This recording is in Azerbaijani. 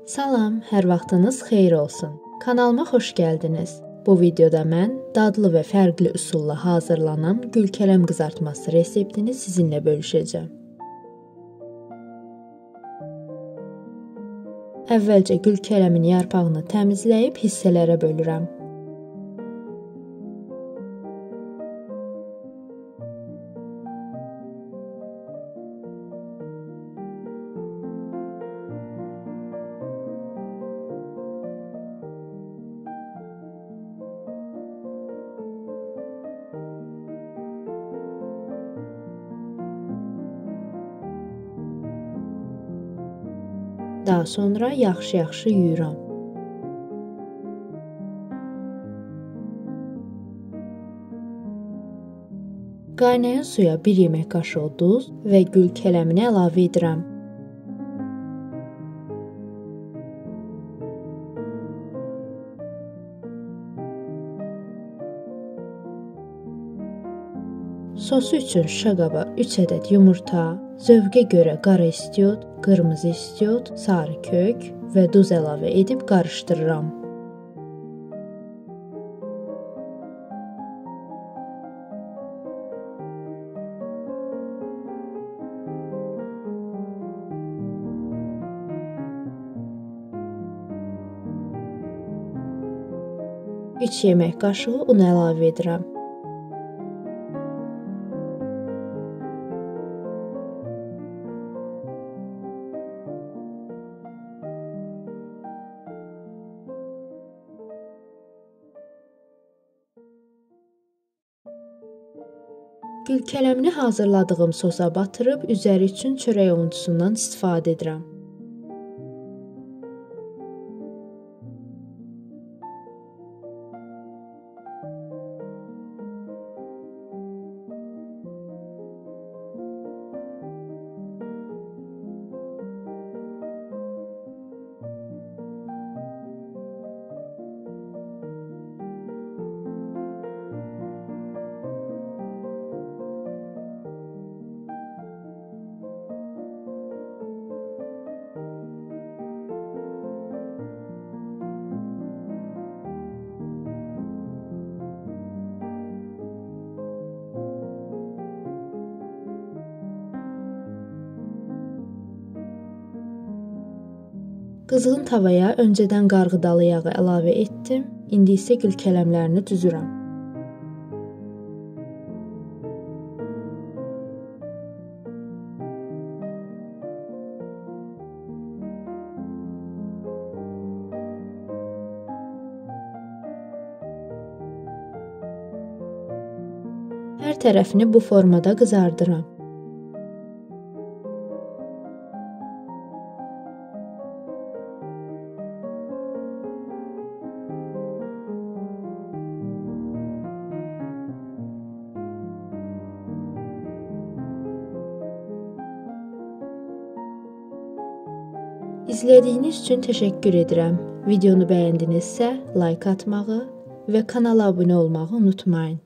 Salam, hər vaxtınız xeyir olsun. Kanalıma xoş gəldiniz. Bu videoda mən dadlı və fərqli üsulla hazırlanan gülkələm qızartması reseptini sizinlə bölüşəcəm. Əvvəlcə gülkələmin yarpağını təmizləyib hissələrə bölürəm. Daha sonra yaxşı yuyuram. Qaynayan suya 1 yemək qaşığı duz və gülkələmini əlavə edirəm. Sosu üçün şüşə qaba 3 ədəd yumurta, zövqə görə qara istiot, qırmızı istiot, sarı kök və duz əlavə edib qarışdırıram. Üç yemək qaşığı un əlavə edirəm. Gülkələmini hazırladığım sosa batırıb üzəri üçün çörək untusundan istifadə edirəm. Qızğın tavaya öncədən qarğıdalı yağı əlavə etdim. İndi isə gülkələmlərini düzürəm. Hər tərəfini bu formada qızardıram. İzlədiyiniz üçün təşəkkür edirəm. Videonu bəyəndinizsə like atmağı və kanala abunə olmağı unutmayın.